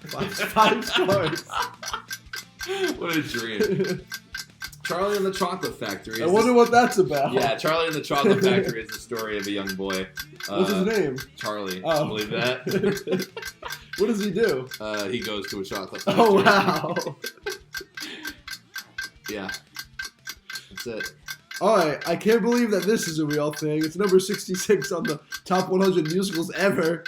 Five stars. What a dream. Charlie and the Chocolate Factory. I wonder what that's about. Yeah, Charlie and the Chocolate Factory is the story of a young boy. What's his name? Charlie. Oh. Believe that? What does he do? He goes to a chocolate factory. Oh, wow. Yeah. That's it. All right, I can't believe that this is a real thing. It's number 66 on the top 100 musicals ever.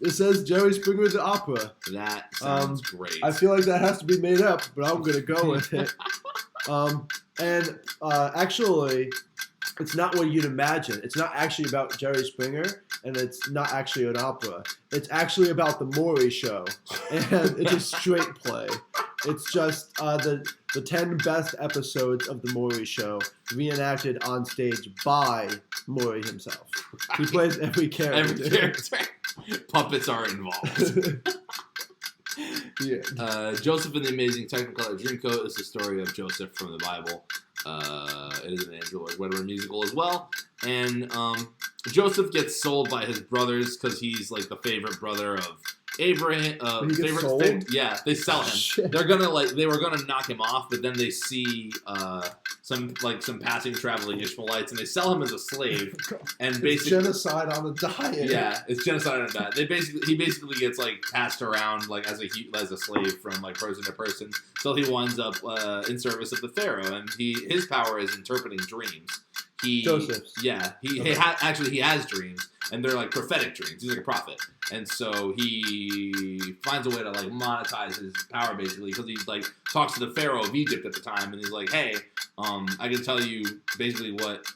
It says Jerry Springer the Opera. That sounds great. I feel like that has to be made up, but I'm going to go with it. Actually, it's not what you'd imagine. It's not actually about Jerry Springer, and it's not actually an opera. It's actually about the Maury Show, and it's a straight play. It's just the 10 best episodes of the Maury Show reenacted on stage by Maury himself. He plays every character. Every character. Puppets are involved. Yeah. Joseph and the Amazing Technicolor Dreamcoat is the story of Joseph from the Bible. It is an Andrew Lloyd Webber musical as well. And Joseph gets sold by his brothers because he's like the favorite brother of Abraham. He gets sold? Yeah, they sell him. Shit. They were gonna knock him off, but then they see some passing traveling Ishmaelites, and they sell him as a slave. And basically genocide on a diet. Yeah, it's genocide on a diet. He basically gets like passed around like as a slave from like person to person, so he winds up in service of the Pharaoh, and his power is interpreting dreams. Joseph's. Yeah, he has dreams, and they're like prophetic dreams. He's like a prophet, and so he finds a way to like monetize his power basically because he like talks to the Pharaoh of Egypt at the time, and he's like, "Hey, I can tell you basically what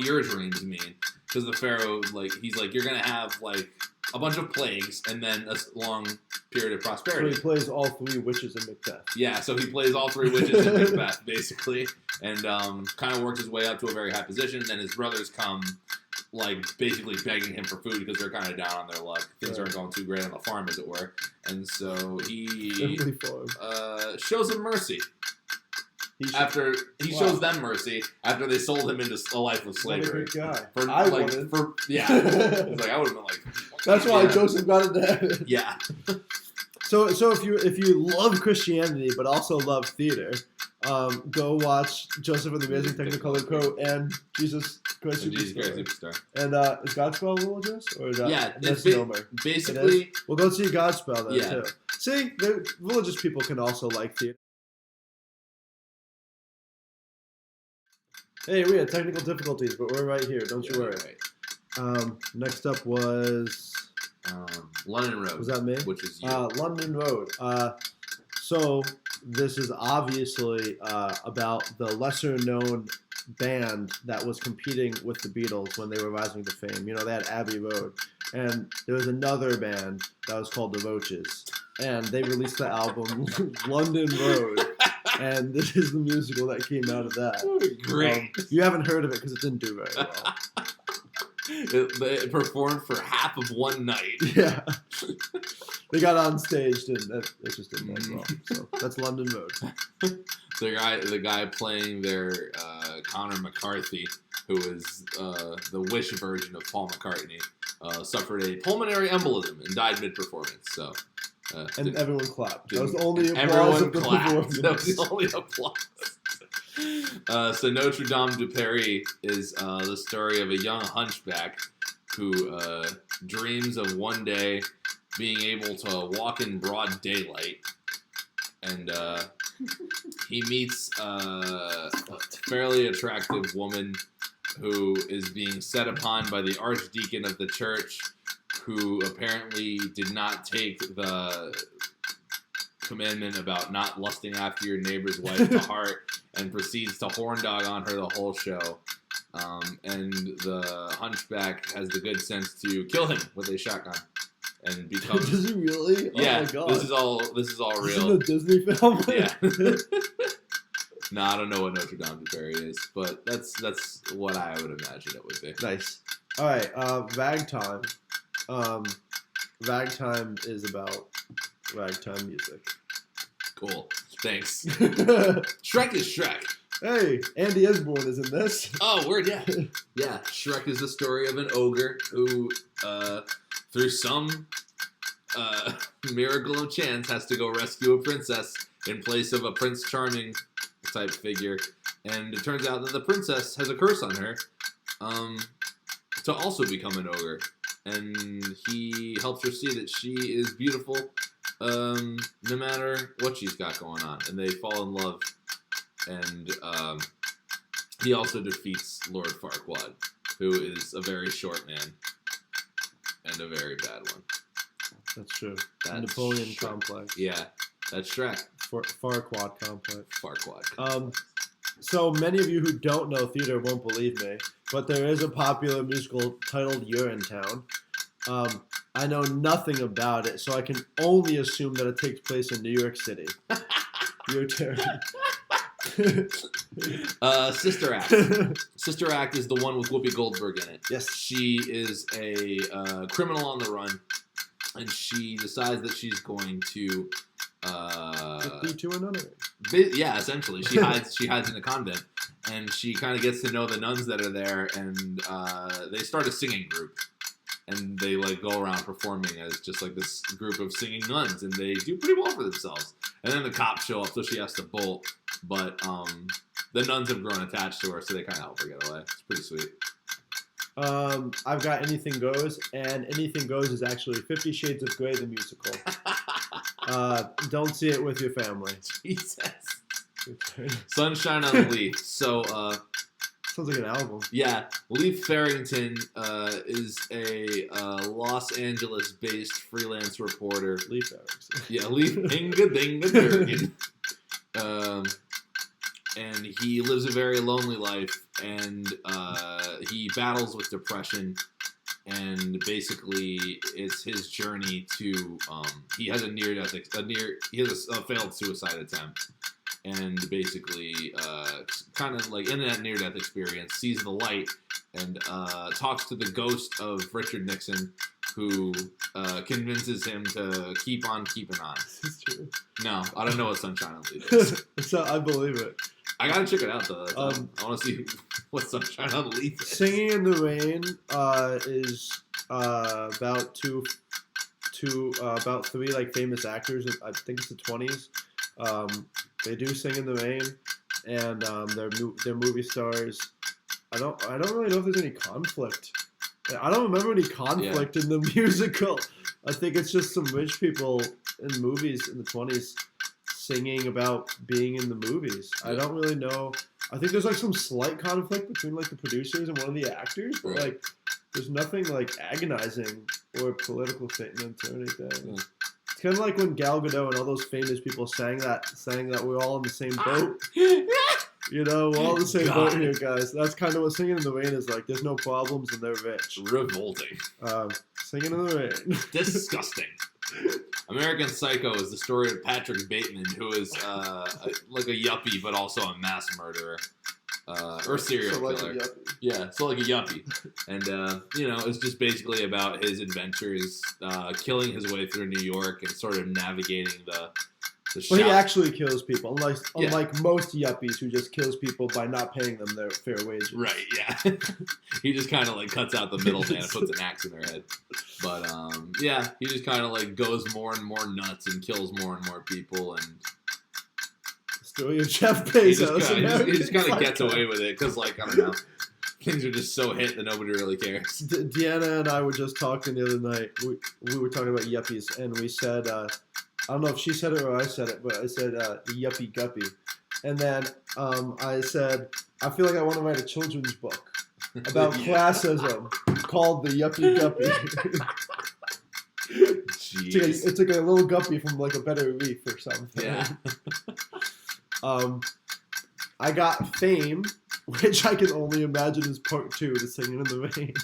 your dreams mean." Because the Pharaoh he's like, "You're gonna have like a bunch of plagues and then a long period of prosperity." So he plays all three witches in Macbeth. Yeah, so he plays all three witches in Macbeth, basically, and kind of works his way up to a very high position. And then his brothers come, like, basically begging him for food because they're kind of down on their luck. Things aren't going too great on the farm, as it were. And so he shows them mercy. He shows them mercy after they sold him into a life of slavery. What a good guy. I would have been like. That's why Joseph got into heaven. Yeah. So if you love Christianity but also love theater, go watch Joseph and the Amazing Technicolor Coat and Jesus Christ Superstar. And is Godspell religious or is that misnomer? Basically, we'll go see Godspell then too. See, religious people can also like theater. Hey, we had technical difficulties, but we're right here. Don't you worry. Right. Next up was London Road. Was that me? Which is you. London Road. So this is obviously about the lesser-known band that was competing with the Beatles when they were rising to fame. You know, they had Abbey Road. And there was another band that was called the Roaches. And they released the album London Road. And this is the musical that came out of that. Great. You haven't heard of it because it didn't do very well. It performed for half of one night. Yeah. They got on stage and it just didn't as well. So that's London Road. The guy playing their Connor McCarthy, who is the Wish version of Paul McCartney, suffered a pulmonary embolism and died mid-performance. So. And everyone clapped. That was the only applause of the performance. That was the only applause. So Notre Dame de Paris is the story of a young hunchback who dreams of one day being able to walk in broad daylight. And he meets a fairly attractive woman who is being set upon by the archdeacon of the church, who apparently did not take the commandment about not lusting after your neighbor's wife to heart and proceeds to horn dog on her the whole show. And the hunchback has the good sense to kill him with a shotgun and becomes. Does he really? Yeah, oh my God. This is all real. This is a Disney film. Yeah. No, I don't know what Notre Dame de Paris is, but that's what I would imagine it would be. Nice. All right, Vag Time. Vag Time is about ragtime music. Cool. Thanks. Shrek is Shrek. Hey, Andy Osborne is in this. Oh, word, yeah. Yeah, Shrek is the story of an ogre who, through some miracle of chance, has to go rescue a princess in place of a Prince Charming type figure. And it turns out that the princess has a curse on her to also become an ogre. And he helps her see that she is beautiful no matter what she's got going on. And they fall in love. And he also defeats Lord Farquaad, who is a very short man and a very bad one. That's true. That's Napoleon Shrek. complex. Yeah, that's Shrek. Farquaad complex. Farquaad. So many of you who don't know theater won't believe me, but there is a popular musical titled Urinetown. I know nothing about it, so I can only assume that it takes place in New York City. Your turn. Sister Act. Sister Act is the one with Whoopi Goldberg in it. Yes. She is a criminal on the run, and she decides that she's going to Be to another. yeah, essentially, she hides in a convent, and she kind of gets to know the nuns that are there, and they start a singing group, and they like go around performing as just like this group of singing nuns, and they do pretty well for themselves. And then the cops show up, so she has to bolt, but the nuns have grown attached to her, so they kind of help her get away. It's pretty sweet. I've got Anything Goes, and Anything Goes is actually 50 Shades of Grey, the musical. Don't see it with your family. Jesus. Sunshine on the Leaf. So, Sounds like an album. yeah, Leif Farrington is a Los Angeles-based freelance reporter. Leaf Erickson. Yeah, Leif Inga Dinga Durgan. And he lives a very lonely life, and he battles with depression, and basically it's his journey to he has a failed suicide attempt, and basically kind of like in that near-death experience sees the light and talks to the ghost of Richard Nixon, who convinces him to keep on keeping on. This is true. No, I don't know what Sunshine on the Leaf is. So I believe it. I gotta check it out though. I want to see what Sunshine on the Leaf is. Singing in the Rain is about about three like famous actors. I think it's the 20s. They do sing in the rain, and they're movie stars. I don't really know if there's any conflict. I don't remember any conflict in the musical. I think it's just some rich people in movies in the 20s singing about being in the movies. I don't really know. I think there's like some slight conflict between like the producers and one of the actors, but like there's nothing like agonizing or political statements or anything. Yeah. It's kind of like when Gal Gadot and all those famous people sang that we're all in the same boat. You know, we're all in the same boat here, guys. That's kind of what Singing in the Rain is like. There's no problems and they're rich. Revolting. Singing in the Rain. Disgusting. American Psycho is the story of Patrick Bateman, who is like a yuppie, but also a mass murderer. Or serial So like killer. a yuppie. Yeah, so like a yuppie. And, it's just basically about his adventures, killing his way through New York and sort of navigating the But he actually kills people, unlike most yuppies who just kills people by not paying them their fair wages. Right, yeah. He just kind of like cuts out the middleman and puts an axe in their head. But, he just kind of like goes more and more nuts and kills more and more people. And The story of Jeff Bezos. he just kind of gets away with it because, like, I don't know. Things are just so hit that nobody really cares. Deanna and I were just talking the other night. We were talking about yuppies, and we said, I don't know if she said it or I said it, but I said the yuppie guppy. And then I said, I feel like I want to write a children's book about classism called The Yuppie Guppy. It's like a little guppy from like a better reef or something. Yeah. I got Fame, which I can only imagine is part 2 to Singing in the Rain.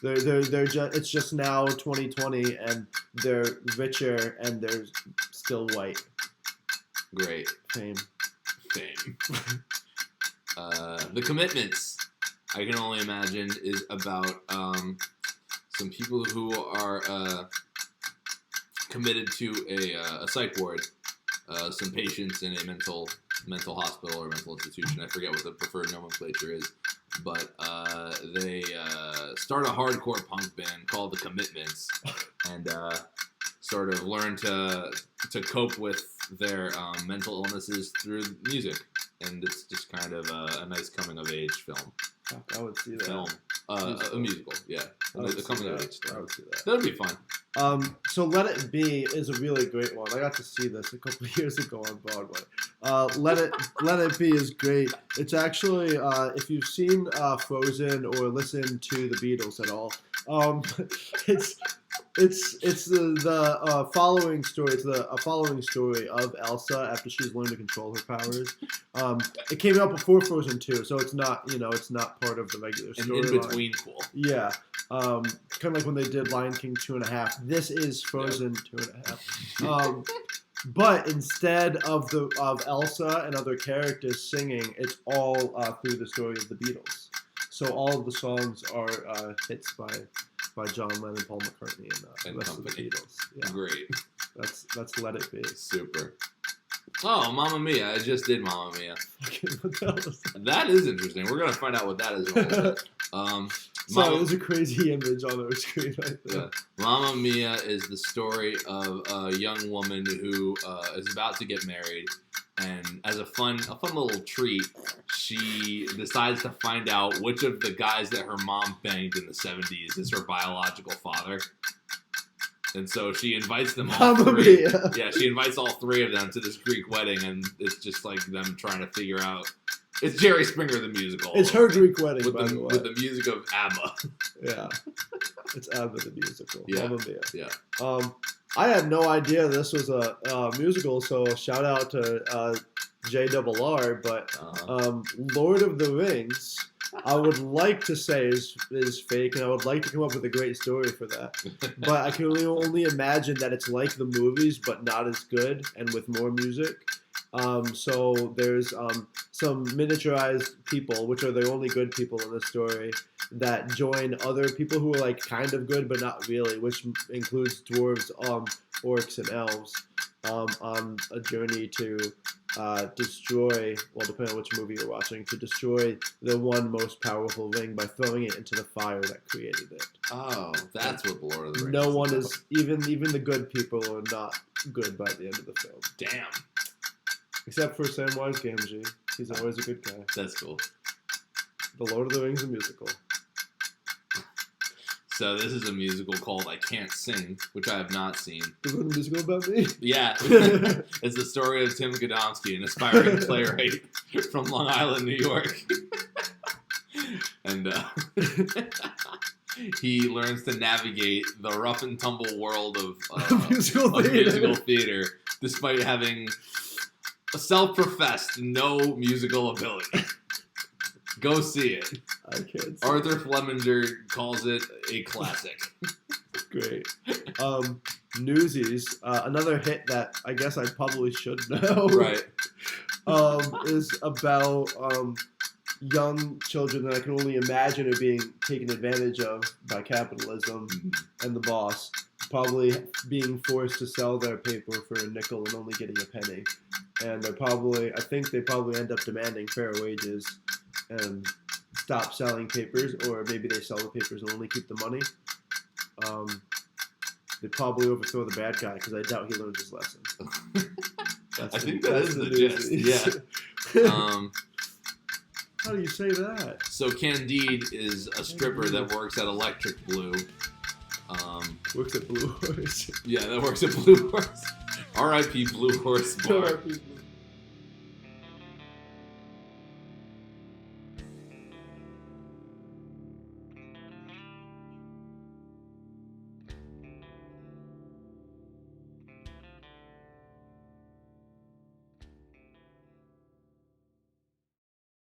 It's just now 2020 and they're richer and they're still white. Great. Fame. The Commitments, I can only imagine, is about some people who are committed to a psych ward some patients in a mental hospital or mental institution. I forget what the preferred nomenclature is, but they start a hardcore punk band called the Commitments, and sort of learn to cope with their mental illnesses through music, and it's just kind of a nice coming of age film. Fuck, I would see that. Film. A musical, yeah. The coming of age story. I would see that. That would be fun. So Let It Be is a really great one. I got to see this a couple of years ago on Broadway. Let It Be is great. It's actually, if you've seen Frozen or listened to the Beatles at all, it's the following story. It's a following story of Elsa after she's learned to control her powers. It came out before Frozen 2, so it's not it's not part of the regular story. And in between, cool. Yeah. Kind of like when they did Lion King 2.5. This is Frozen 2.5. But instead of Elsa and other characters singing, it's all through the story of the Beatles. So all of the songs are hits by John Lennon, Paul McCartney, and the rest of the Beatles. Yeah. Great. That's Let It Be. Super. Oh, Mamma Mia! I just did Mamma Mia. What the hell is that? That is interesting. We're gonna find out what that is in a little bit. Sorry, there's a crazy image on our screen right there. Yeah. Mamma Mia is the story of a young woman who is about to get married, and as a fun little treat, she decides to find out which of the guys that her mom banged in the 70s is her biological father. And so she invites them all three. Yeah, she invites all three of them to this Greek wedding, and it's just like them trying to figure out. It's Jerry Springer the musical. It's her Greek wedding, with by the the way. with the music of ABBA. Yeah, it's ABBA the musical. Yeah. Mamma Mia. Yeah. I had no idea this was a musical, so shout out to JRR. But Lord of the Rings, I would like to say is fake, and I would like to come up with a great story for that. But I can only imagine that it's like the movies, but not as good and with more music. So there's some miniaturized people, which are the only good people in the story, that join other people who are like kind of good but not really, which includes dwarves, orcs, and elves, on a journey to destroy, well, depending on which movie you're watching, to destroy the one most powerful ring by throwing it into the fire that created it. Oh, that's what the Lord of the Rings No one is, even the good people are not good by the end of the film. Damn. Except for Samwise Gamgee. He's always a good guy. That's cool. The Lord of the Rings, a musical. So this is a musical called I Can't Sing, which I have not seen. Is it a musical about me? Yeah. It's the story of Tim Godomsky, an aspiring playwright from Long Island, New York. And he learns to navigate the rough and tumble world of musical theater, despite having self-professed no musical ability. Go see it. I can't see Arthur Flemminger calls it a classic. Great. Newsies, another hit that I guess I probably should know. Right. Is about young children that I can only imagine are being taken advantage of by capitalism and the boss, probably being forced to sell their paper for a nickel and only getting a penny. And I think they probably end up demanding fair wages and stop selling papers, or maybe they sell the papers and only keep the money. They probably overthrow the bad guy because I doubt he learns his lesson. I think that is the gist. Yeah. How do you say that? So Candide is a stripper that works at Electric Blue. Works at Blue Horse. Yeah, that works at Blue Horse. R.I.P. Blue Horse Bar. R.I.P. Blue